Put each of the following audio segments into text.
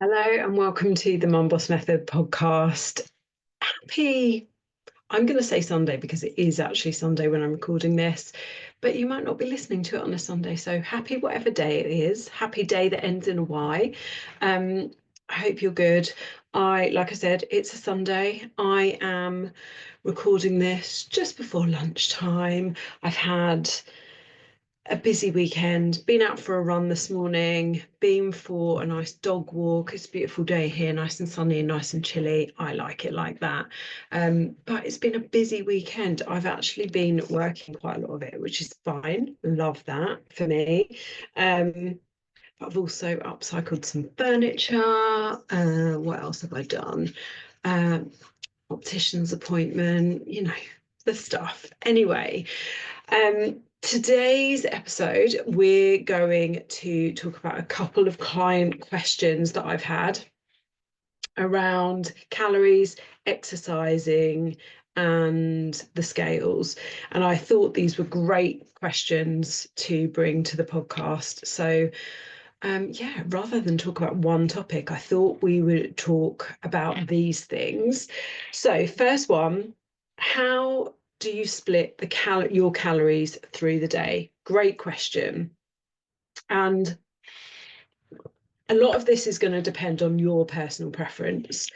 Hello and welcome to the Mum Boss Method podcast. Happy, I'm going to say Sunday because it is actually Sunday when I'm recording this, but you might not be listening to it on a Sunday. So happy whatever day it is, happy day that ends in a Y. I hope you're good. Like I said, it's a Sunday. I am recording this just before lunchtime. I've had a busy weekend, been out for a run this morning, been for a nice dog walk. It's a beautiful day here, nice and sunny and nice and chilly. I like it like that. But it's been a busy weekend. I've actually been working quite a lot of it, which is fine. Love that for me. I've also upcycled some furniture. What else have I done? Um, Optician's appointment, the stuff. Anyway, today's episode, we're going to talk about a couple of client questions that I've had around calories, exercising, and the scales. And I thought these were great questions to bring to the podcast. So, yeah, rather than talk about one topic, I thought we would talk about these things. So, first one, how do you split your calories through the day? Great question. And a lot of this is going to depend on your personal preference.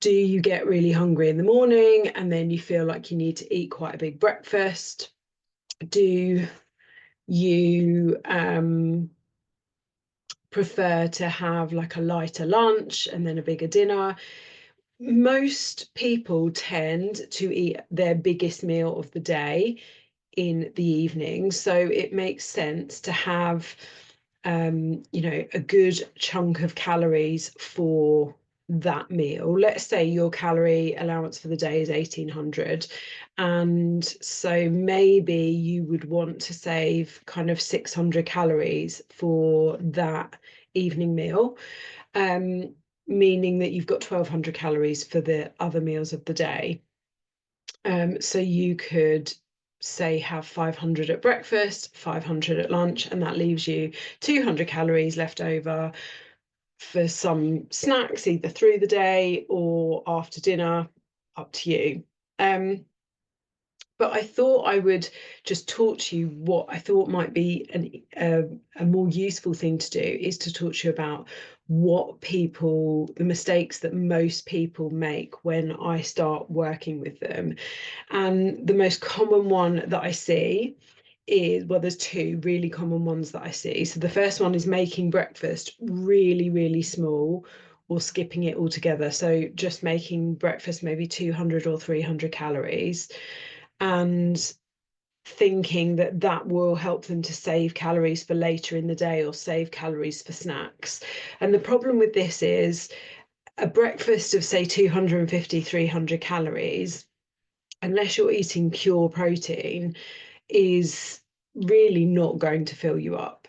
Do you get really hungry in the morning and then you feel like you need to eat quite a big breakfast? Do you prefer to have like a lighter lunch and then a bigger dinner? Most people tend to eat their biggest meal of the day in the evening. So it makes sense to have, a good chunk of calories for that meal. Let's say your calorie allowance for the day is 1800. And so maybe you would want to save kind of 600 calories for that evening meal. Meaning that you've got 1200 calories for the other meals of the day. So you could say have 500 at breakfast, 500 at lunch, and that leaves you 200 calories left over for some snacks, either through the day or after dinner, up to you. But I thought I would just talk to you what I thought might be a more useful thing to do is to talk to you about the mistakes that most people make when I start working with them. And the most common one that I see is, well, there's two really common ones that I see. So the first one is making breakfast really, really small or skipping it altogether. So just making breakfast maybe 200 or 300 calories and thinking that that will help them to save calories for later in the day or save calories for snacks. And the problem with this is a breakfast of, say, 250, 300 calories, unless you're eating pure protein, is really not going to fill you up.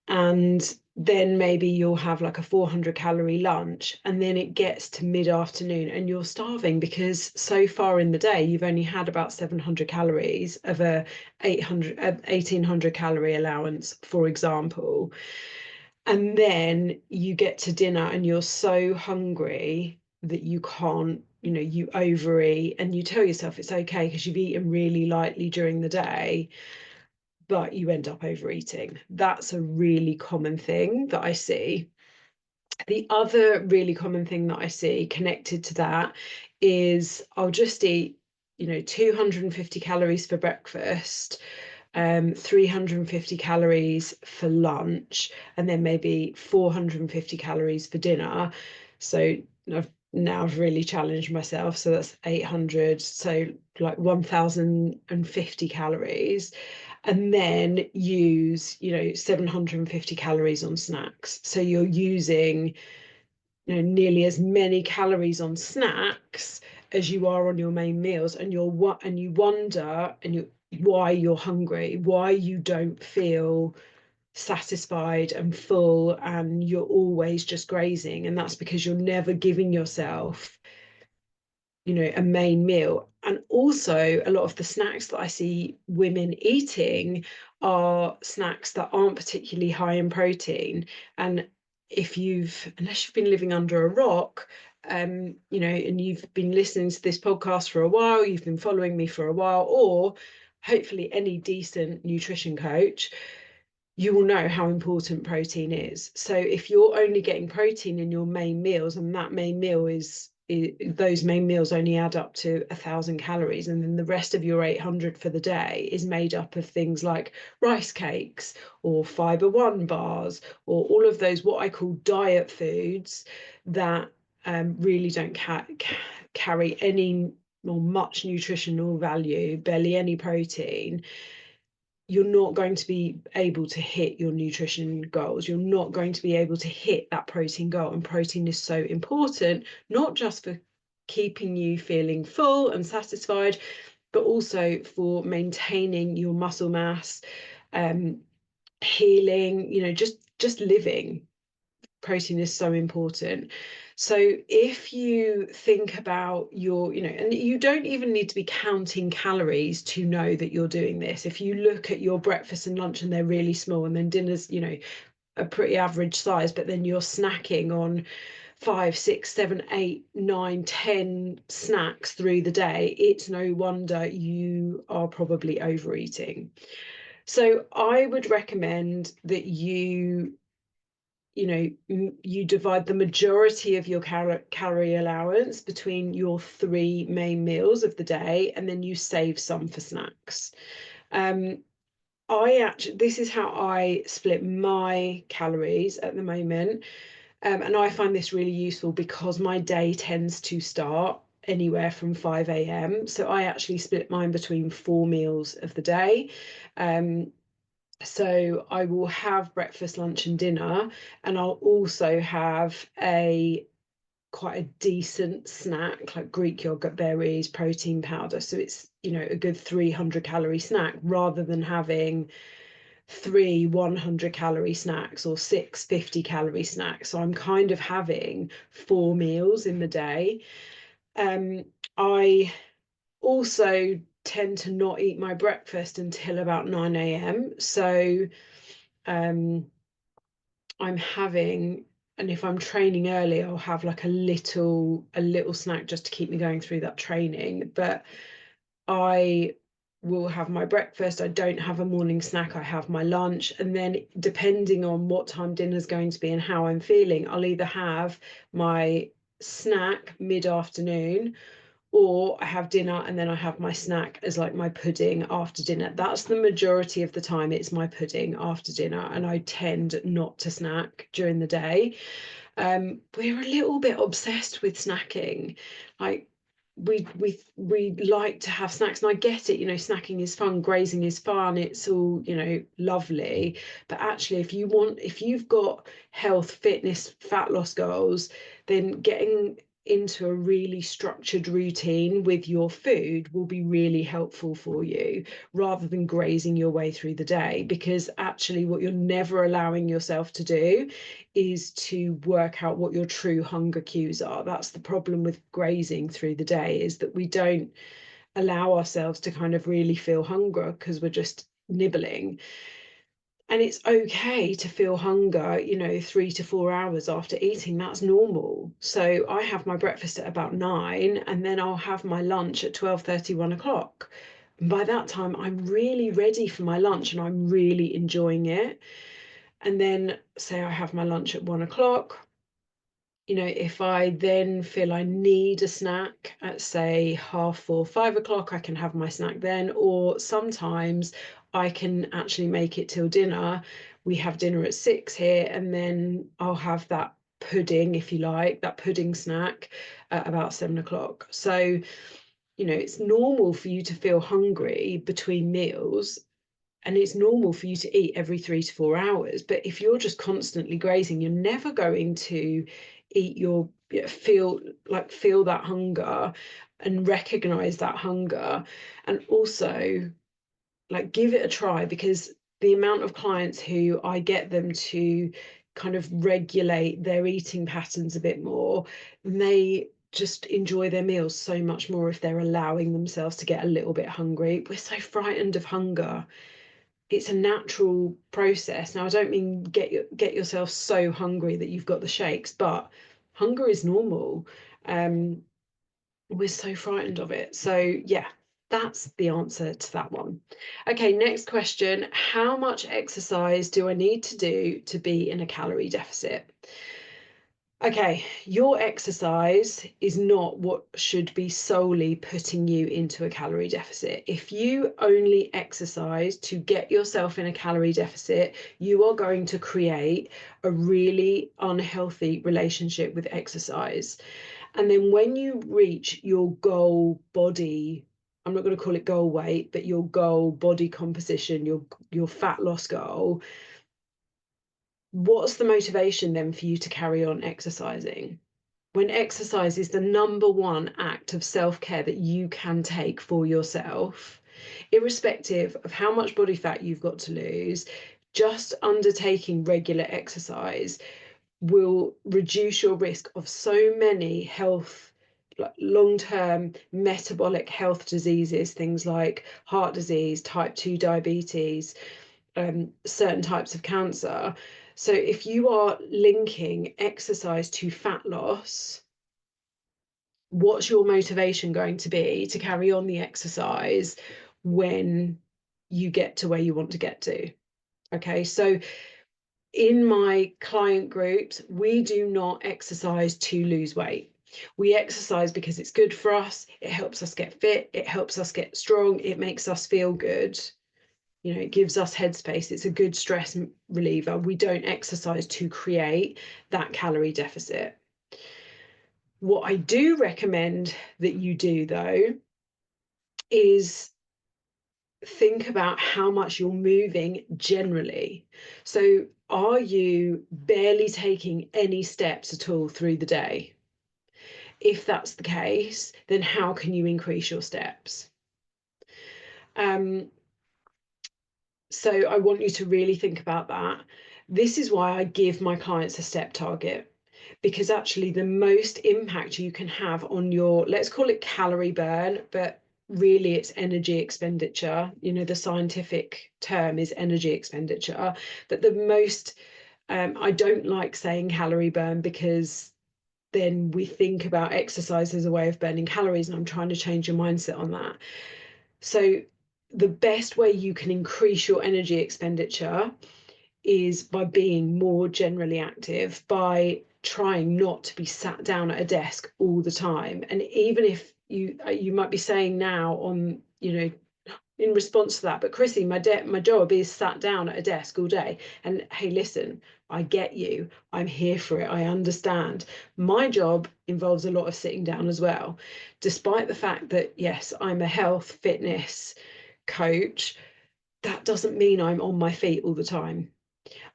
And then maybe you'll have like a 400-calorie lunch and then it gets to mid-afternoon and you're starving because so far in the day you've only had about 700 calories of a 1800 calorie allowance, for example. And then you get to dinner and you're so hungry that you can't, you overeat and you tell yourself it's okay because you've eaten really lightly during the day, but you end up overeating. That's a really common thing that I see. The other really common thing that I see connected to that is I'll just eat, 250 calories for breakfast, 350 calories for lunch, and then maybe 450 calories for dinner. So I've really challenged myself. So that's 800, so like 1050 calories, and then use 750 calories on snacks. So you're using nearly as many calories on snacks as you are on your main meals, and you wonder why you're hungry, why you don't feel satisfied and full, and you're always just grazing. And that's because you're never giving yourself a main meal. And also a lot of the snacks that I see women eating are snacks that aren't particularly high in protein. And unless you've been living under a rock, and you've been listening to this podcast for a while, you've been following me for a while, or hopefully any decent nutrition coach, you will know how important protein is. So if you're only getting protein in your main meals, and that main meal those main meals only add up to 1,000 calories, and then the rest of your 800 for the day is made up of things like rice cakes or fiber one bars, or all of those what I call diet foods that really don't carry any or much nutritional value, barely any protein, you're not going to be able to hit your nutrition goals. You're not going to be able to hit that protein goal. And protein is so important, not just for keeping you feeling full and satisfied, but also for maintaining your muscle mass, healing, just living. Protein is so important. So if you think about and you don't even need to be counting calories to know that you're doing this. If you look at your breakfast and lunch and they're really small, and then dinner's, a pretty average size, but then you're snacking on 5, 6, 7, 8, 9, 10 snacks through the day, it's no wonder you are probably overeating. So I would recommend that you divide the majority of your calorie allowance between your 3 main meals of the day, and then you save some for snacks. This is how I split my calories at the moment, and I find this really useful because my day tends to start anywhere from 5 a.m. So I actually split mine between 4 meals of the day. So I will have breakfast, lunch, and dinner, and I'll also have quite a decent snack like Greek yogurt, berries, protein powder. So it's, a good 300-calorie snack, rather than having 3 100-calorie snacks or 6 50-calorie snacks. So I'm kind of having 4 meals in the day. I also tend to not eat my breakfast until about 9 a.m. So I'm having, and if I'm training early, I'll have like a little snack just to keep me going through that training. But I will have my breakfast. I don't have a morning snack. I have my lunch. And then depending on what time dinner's going to be and how I'm feeling, I'll either have my snack mid-afternoon, or I have dinner and then I have my snack as like my pudding after dinner. That's the majority of the time, it's my pudding after dinner, and I tend not to snack during the day. We're a little bit obsessed with snacking. Like we like to have snacks, and I get it, snacking is fun, grazing is fun, it's all, lovely. But actually, if you've got health, fitness, fat loss goals, then getting into a really structured routine with your food will be really helpful for you, rather than grazing your way through the day. Because actually what you're never allowing yourself to do is to work out what your true hunger cues are. That's the problem with grazing through the day, is that we don't allow ourselves to kind of really feel hunger because we're just nibbling. And it's okay to feel hunger, 3 to 4 hours after eating. That's normal. So I have my breakfast at about 9, and then I'll have my lunch at 12:30, 1 o'clock. And by that time, I'm really ready for my lunch and I'm really enjoying it. And then say I have my lunch at 1 o'clock. If I then feel I need a snack at, say, 4:30, 5 o'clock, I can have my snack then. Or sometimes I can actually make it till dinner. We have dinner at 6 here, and then I'll have that pudding, if you like, that pudding snack at about 7 o'clock. So, it's normal for you to feel hungry between meals, and it's normal for you to eat every 3 to 4 hours. But if you're just constantly grazing, you're never going to feel that hunger and recognize that hunger, and also like give it a try. Because the amount of clients who I get them to kind of regulate their eating patterns a bit more, they just enjoy their meals so much more if they're allowing themselves to get a little bit hungry. We're so frightened of hunger. it's a natural process. Now, I don't mean get yourself so hungry that you've got the shakes, but hunger is normal. We're so frightened of it. So yeah, that's the answer to that one. Okay, next question. How much exercise do I need to do to be in a calorie deficit? Okay, your exercise is not what should be solely putting you into a calorie deficit. If you only exercise to get yourself in a calorie deficit, you are going to create a really unhealthy relationship with exercise. And then when you reach your goal body, I'm not going to call it goal weight, but your goal body composition, your fat loss goal, what's the motivation then for you to carry on exercising? When exercise is the number one act of self-care that you can take for yourself, irrespective of how much body fat you've got to lose, just undertaking regular exercise will reduce your risk of so many health, long-term metabolic health diseases, things like heart disease, type 2 diabetes, certain types of cancer. So if you are linking exercise to fat loss, what's your motivation going to be to carry on the exercise when you get to where you want to get to? Okay, so in my client groups, we do not exercise to lose weight. We exercise because it's good for us. It helps us get fit. It helps us get strong. It makes us feel good. You know, it gives us headspace. It's a good stress reliever. We don't exercise to create that calorie deficit. What I do recommend that you do, though, is think about how much you're moving generally. So, are you barely taking any steps at all through the day? If that's the case, then how can you increase your steps? So I want you to really think about that. This is why I give my clients a step target, because actually the most impact you can have on your, let's call it calorie burn, but really it's energy expenditure. You know, the scientific term is energy expenditure. But the most, I don't like saying calorie burn because then we think about exercise as a way of burning calories, and I'm trying to change your mindset on that. So the best way you can increase your energy expenditure is by being more generally active, by trying not to be sat down at a desk all the time. And even if you might be saying now on, you know, in response to that, but Chrissy, my job is sat down at a desk all day. And hey, listen, I get you. I'm here for it. I understand. My job involves a lot of sitting down as well, despite the fact that, yes, I'm a health fitness coach. That doesn't mean I'm on my feet all the time.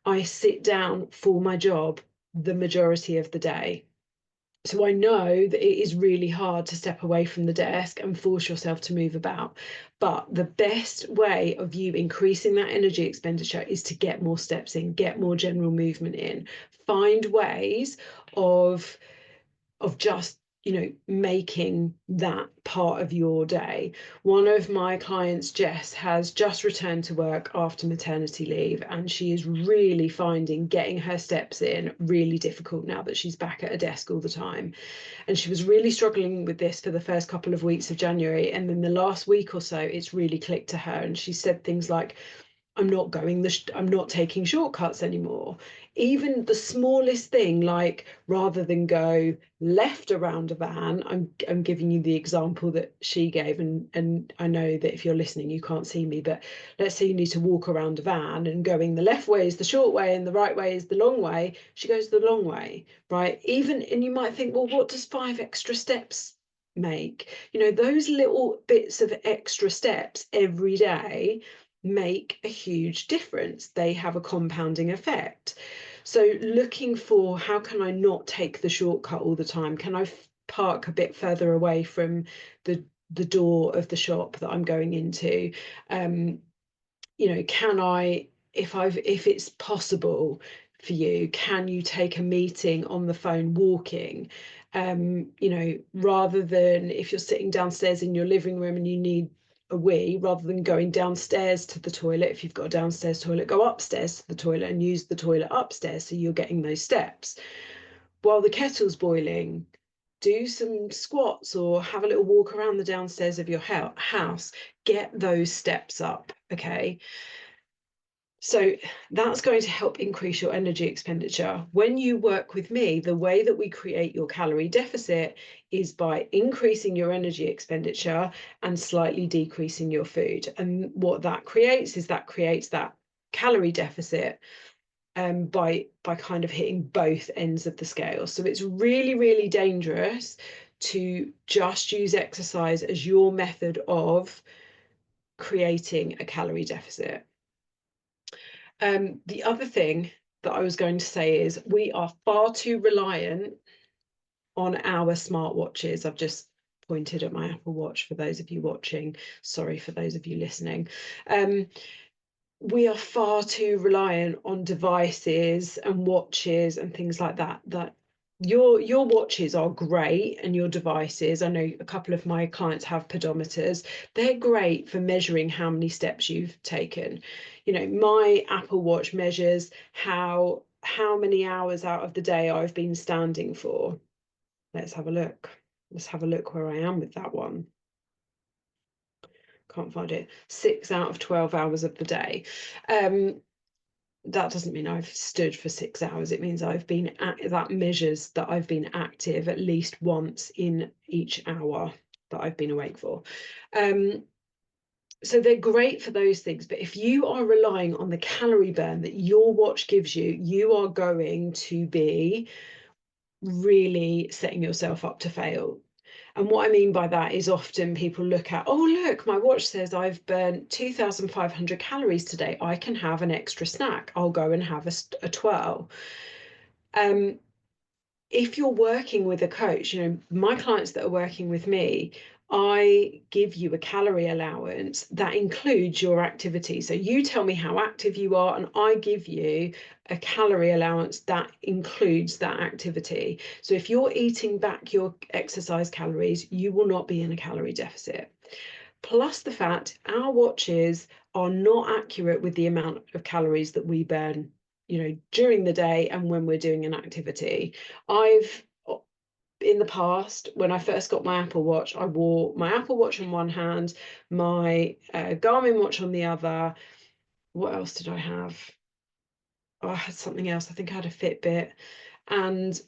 I sit down for my job the majority of the day. So I know that it is really hard to step away from the desk and force yourself to move about. But the best way of you increasing that energy expenditure is to get more steps in, get more general movement in, find ways of just, you know, making that part of your day. One of my clients, Jess, has just returned to work after maternity leave, and she is really finding getting her steps in really difficult now that she's back at a desk all the time. And she was really struggling with this for the first couple of weeks of January, and then the last week or so it's really clicked to her, and she said things like, I'm not taking shortcuts anymore. Even the smallest thing, like rather than go left around a van, I'm giving you the example that she gave, and I know that if you're listening you can't see me, but let's say you need to walk around a van, and going the left way is the short way and the right way is the long way. She goes the long way, right? Even, and you might think, well, what does 5 extra steps make? You know, those little bits of extra steps every day make a huge difference. They have a compounding effect. So looking for, how can I not take the shortcut all the time? Can I park a bit further away from the door of the shop that I'm going into? You know, can I, if it's possible for you, can you take a meeting on the phone walking? You know, rather than if you're sitting downstairs in your living room and you need a wee, rather than going downstairs to the toilet. If you've got a downstairs toilet, go upstairs to the toilet and use the toilet upstairs, so you're getting those steps. While the kettle's boiling, do some squats or have a little walk around the downstairs of your house. Get those steps up, okay? So that's going to help increase your energy expenditure. When you work with me, the way that we create your calorie deficit is by increasing your energy expenditure and slightly decreasing your food. And what that creates is that calorie deficit by kind of hitting both ends of the scale. So it's really, really dangerous to just use exercise as your method of creating a calorie deficit. The other thing that I was going to say is we are far too reliant on our smartwatches. I've just pointed at my Apple Watch for those of you watching. Sorry for those of you listening. We are far too reliant on devices and watches and things like that. That your watches are great, and your devices, I know a couple of my clients have pedometers, they're great for measuring how many steps you've taken. You know, my Apple Watch measures how many hours out of the day I've been standing for. Let's have a look. Let's have a look where I am with that one. Can't find it. 6 out of 12 hours of the day. That doesn't mean I've stood for 6 hours. It means I've been that measures that I've been active at least once in each hour that I've been awake for. So they're great for those things. But if you are relying on the calorie burn that your watch gives you, you are going to be really setting yourself up to fail. And what I mean by that is often people look at, oh, look, my watch says I've burnt 2,500 calories today. I can have an extra snack. I'll go and have a twirl. If you're working with a coach, you know, my clients that are working with me, I give you a calorie allowance that includes your activity. So you tell me how active you are, and I give you a calorie allowance that includes that activity. So if you're eating back your exercise calories, you will not be in a calorie deficit. Plus the fact our watches are not accurate with the amount of calories that we burn, you know, during the day and when we're doing an activity. In the past, when I first got my Apple Watch, I wore my Apple Watch in one hand, my Garmin watch on the other. What else did I have? Oh, I had something else. I think I had a Fitbit. And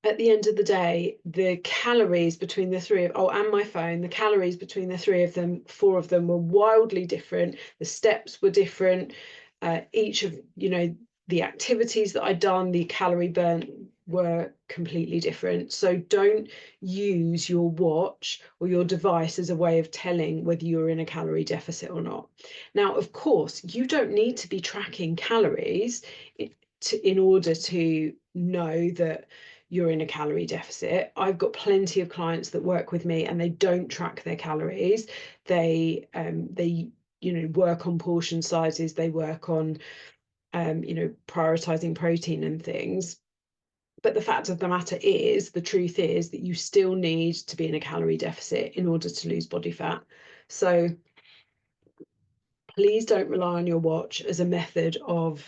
at the end of the day, the calories between the three of, and my phone, the calories between the three of them, four of them, were wildly different. The steps were different. Each of, you know, the activities that I'd done, the calorie burn were completely different. So don't use your watch or your device as a way of telling whether you're in a calorie deficit or not. Now, of course, you don't need to be tracking calories in order to know that you're in a calorie deficit. I've got plenty of clients that work with me and they don't track their calories. They you know, work on portion sizes, they work on you know, prioritizing protein and things. But the fact of the matter is, the truth is that you still need to be in a calorie deficit in order to lose body fat. So please don't rely on your watch as a method of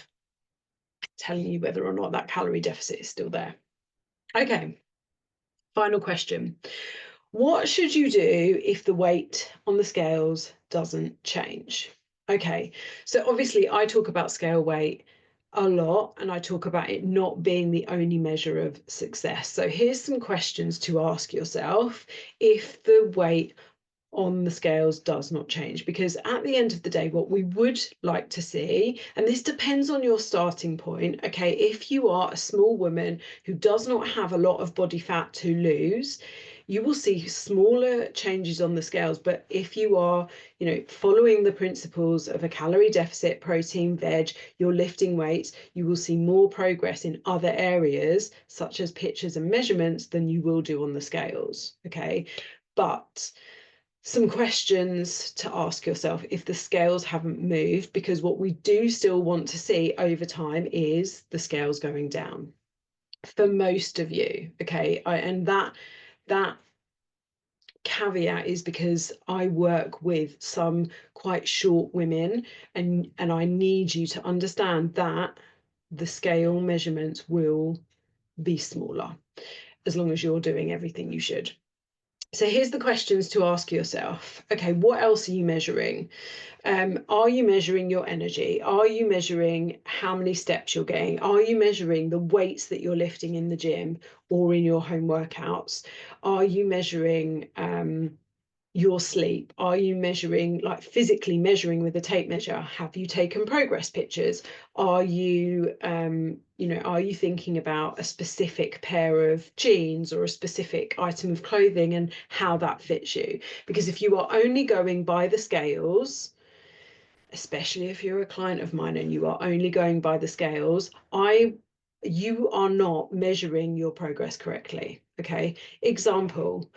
telling you whether or not that calorie deficit is still there. Okay, final question. What should you do if the weight on the scales doesn't change? Okay, so obviously I talk about scale weight a lot, and I talk about it not being the only measure of success. So here's some questions to ask yourself if the weight on the scales does not change, because at the end of the day, what we would like to see, and this depends on your starting point, okay, if you are a small woman who does not have a lot of body fat to lose, you will see smaller changes on the scales. But if you are, you know, following the principles of a calorie deficit, protein, veg, you're lifting weights, you will see more progress in other areas such as pictures and measurements than you will do on the scales, okay? But some questions to ask yourself if the scales haven't moved, because what we do still want to see over time is the scales going down for most of you, okay? And that caveat is because I work with some quite short women, and I need you to understand that the scale measurements will be smaller as long as you're doing everything you should. So here's the questions to ask yourself. Okay, what else are you measuring? Are you measuring your energy? Are you measuring how many steps you're getting? Are you measuring the weights that you're lifting in the gym or in your home workouts? Are you measuring your sleep? Are you measuring, like physically measuring with a tape measure? Have you taken progress pictures? Are you, are you thinking about a specific pair of jeans or a specific item of clothing and how that fits you? Because if you are only going by the scales, especially if you're a client of mine and you are only going by the scales, you are not measuring your progress correctly. Okay. Example,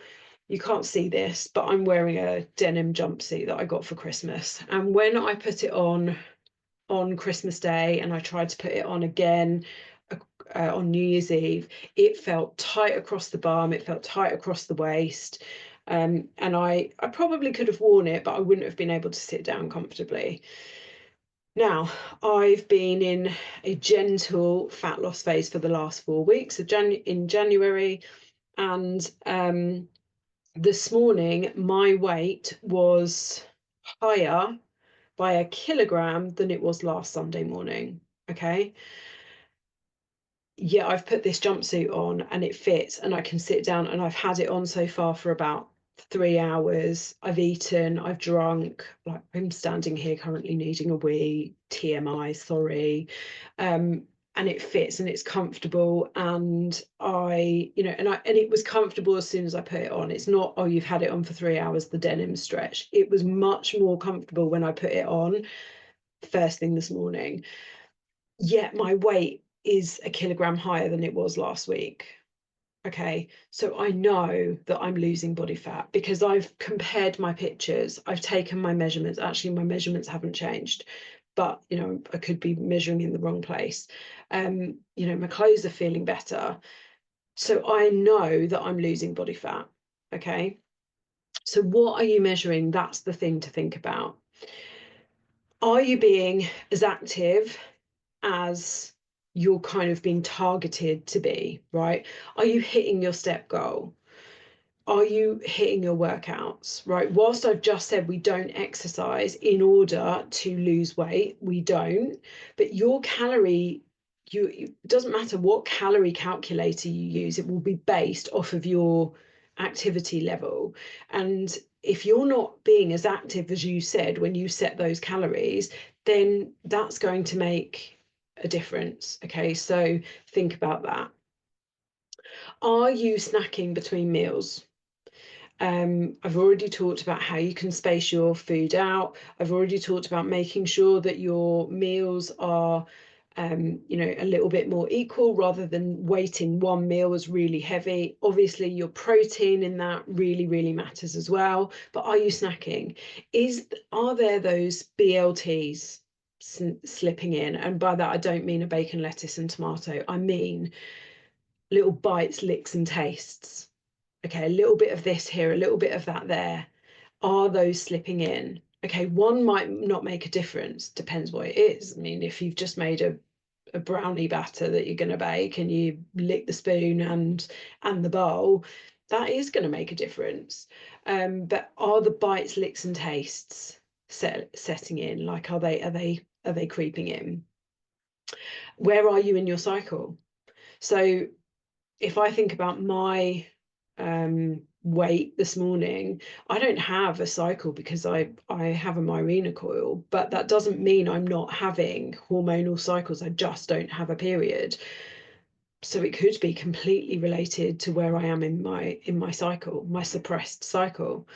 you can't see this, but I'm wearing a denim jumpsuit that I got for Christmas. And when I put it on Christmas Day and I tried to put it on again on New Year's Eve, it felt tight across the bum, it felt tight across the waist. And I probably could have worn it, but I wouldn't have been able to sit down comfortably. Now, I've been in a gentle fat loss phase for the last 4 weeks in January, and this morning my weight was higher by 1 kilogram than it was last Sunday morning. Okay. Yeah, I've put this jumpsuit on and it fits and I can sit down, and I've had it on so far for about 3 hours. I've eaten, I've drunk, like I'm standing here currently needing a wee, TMI, sorry. And it fits and it's comfortable, and it was comfortable as soon as I put it on. It's not, oh, you've had it on for 3 hours, the denim stretch. It was much more comfortable when I put it on first thing this morning. Yet my weight is 1 kilogram higher than it was last week. Okay, so I know that I'm losing body fat because I've compared my pictures, I've taken my measurements. Actually, my measurements haven't changed, but I could be measuring in the wrong place. My clothes are feeling better. So I know that I'm losing body fat. Okay, so what are you measuring? That's the thing to think about. Are you being as active as you're kind of being targeted to be, right? Are you hitting your step goal? Are you hitting your workouts, right? Whilst I've just said we don't exercise in order to lose weight, we don't, but your calorie, it doesn't matter what calorie calculator you use, it will be based off of your activity level. And if you're not being as active as you said when you set those calories, then that's going to make a difference. Okay, so think about that. Are you snacking between meals? I've already talked about how you can space your food out. I've already talked about making sure that your meals are a little bit more equal rather than weighting one meal as really heavy. Obviously, your protein in that really, really matters as well. But are you snacking? Are there those BLTs slipping in? And by that, I don't mean a bacon, lettuce, and tomato. I mean little bites, licks, and tastes. Okay, a little bit of this here, a little bit of that there. Are those slipping in? Okay, one might not make a difference, depends what it is. I mean, if you've just made a brownie batter that you're going to bake and you lick the spoon and the bowl, that is going to make a difference. But are the bites, licks, and tastes setting in? Like, are they creeping in? Where are you in your cycle? So if I think about my weight this morning, I don't have a cycle because I have a Mirena coil, but that doesn't mean I'm not having hormonal cycles. I just don't have a period. So it could be completely related to where I am in my cycle, my suppressed cycle.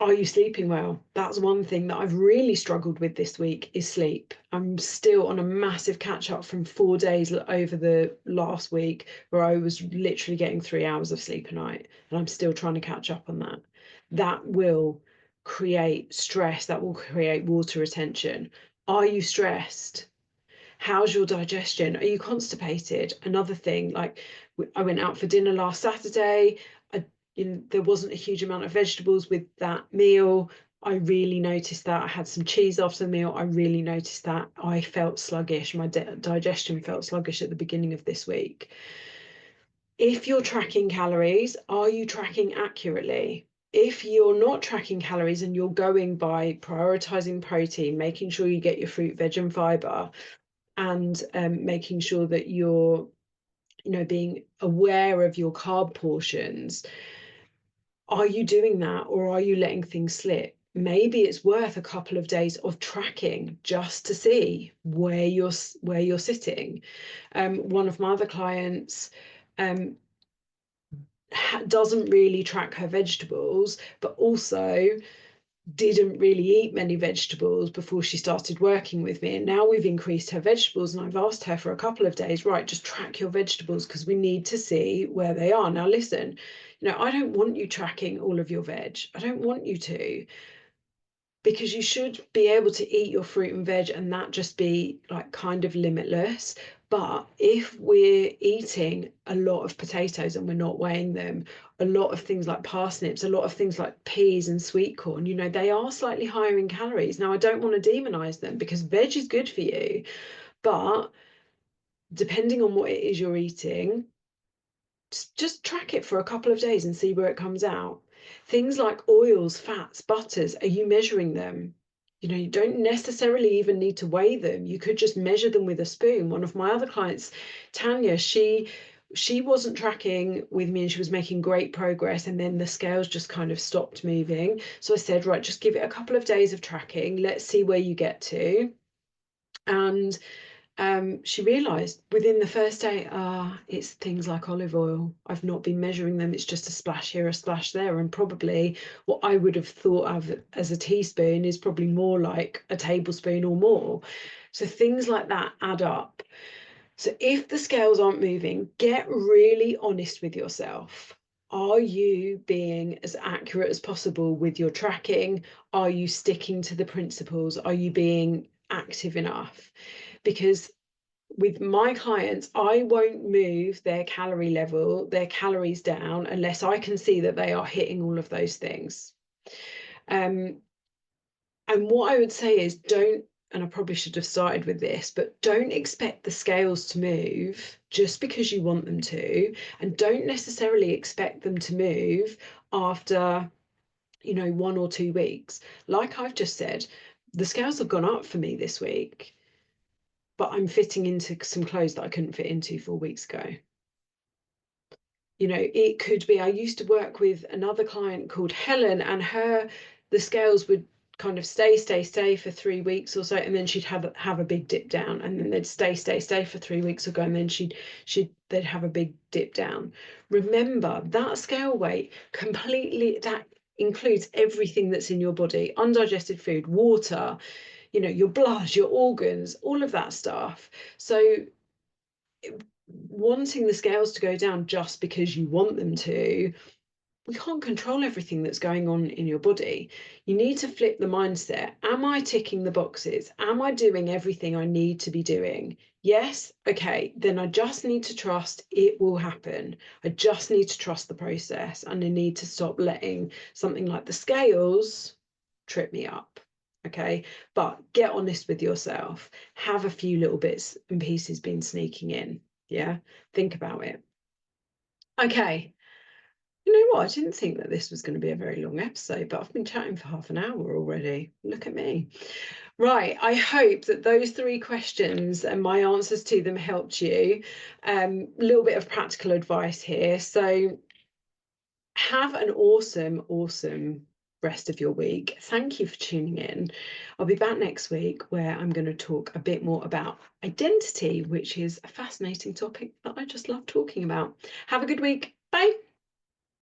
Are you sleeping well? That's one thing that I've really struggled with this week is sleep. I'm still on a massive catch up from 4 days over the last week where I was literally getting 3 hours of sleep a night, and I'm still trying to catch up on that. That will create stress, that will create water retention. Are you stressed? How's your digestion? Are you constipated? Another thing, like I went out for dinner last Saturday. there wasn't a huge amount of vegetables with that meal. I really noticed that. I had some cheese after the meal. I really noticed that. I felt sluggish. My digestion felt sluggish at the beginning of this week. If you're tracking calories, are you tracking accurately? If you're not tracking calories and you're going by prioritizing protein, making sure you get your fruit, veg, and fiber, and making sure that you're, being aware of your carb portions, are you doing that, or are you letting things slip? Maybe it's worth a couple of days of tracking just to see where you're sitting. One of my other clients doesn't really track her vegetables, but also didn't really eat many vegetables before she started working with me. And now we've increased her vegetables, and I've asked her for a couple of days, right, just track your vegetables because we need to see where they are. Now, listen, I don't want you tracking all of your veg. I don't want you to, because you should be able to eat your fruit and veg and that just be like kind of limitless. But if we're eating a lot of potatoes and we're not weighing them, a lot of things like parsnips, a lot of things like peas and sweet corn, they are slightly higher in calories. Now, I don't want to demonize them because veg is good for you, but depending on what it is you're eating, just track it for a couple of days and see where it comes out. Things like oils, fats, butters, are you measuring them? You don't necessarily even need to weigh them. You could just measure them with a spoon. One of my other clients, Tanya, she wasn't tracking with me and she was making great progress, and then the scales just kind of stopped moving. So I said, right, just give it a couple of days of tracking. Let's see where you get to. And she realized within the first day, it's things like olive oil. I've not been measuring them. It's just a splash here, a splash there. And probably what I would have thought of as a teaspoon is probably more like a tablespoon or more. So things like that add up. So if the scales aren't moving, get really honest with yourself. Are you being as accurate as possible with your tracking? Are you sticking to the principles? Are you being active enough? Because with my clients, I won't move their calorie level, their calories down, unless I can see that they are hitting all of those things. And what I would say is and I probably should have started with this, but don't expect the scales to move just because you want them to, and don't necessarily expect them to move after 1 or 2 weeks. Like I've just said, the scales have gone up for me this week, but I'm fitting into some clothes that I couldn't fit into 4 weeks ago. It could be, I used to work with another client called Helen, and the scales would kind of stay for 3 weeks or so, and then she'd have a big dip down, and then they'd stay for 3 weeks or go, and then they'd have a big dip down. Remember, that scale weight completely, that includes everything that's in your body: undigested food, water, your blood, your organs, all of that stuff. So wanting the scales to go down just because you want them to, we can't control everything that's going on in your body. You need to flip the mindset. Am I ticking the boxes? Am I doing everything I need to be doing? Yes. Okay, then I just need to trust it will happen. I just need to trust the process, and I need to stop letting something like the scales trip me up. Okay, but get honest with yourself. Have a few little bits and pieces been sneaking in. Yeah, think about it. Okay. You know what? I didn't think that this was going to be a very long episode, but I've been chatting for half an hour already. Look at me. Right. I hope that those 3 questions and my answers to them helped you. A little bit of practical advice here. So have an awesome, awesome rest of your week. Thank you for tuning in. I'll be back next week where I'm going to talk a bit more about identity, which is a fascinating topic that I just love talking about. Have a good week.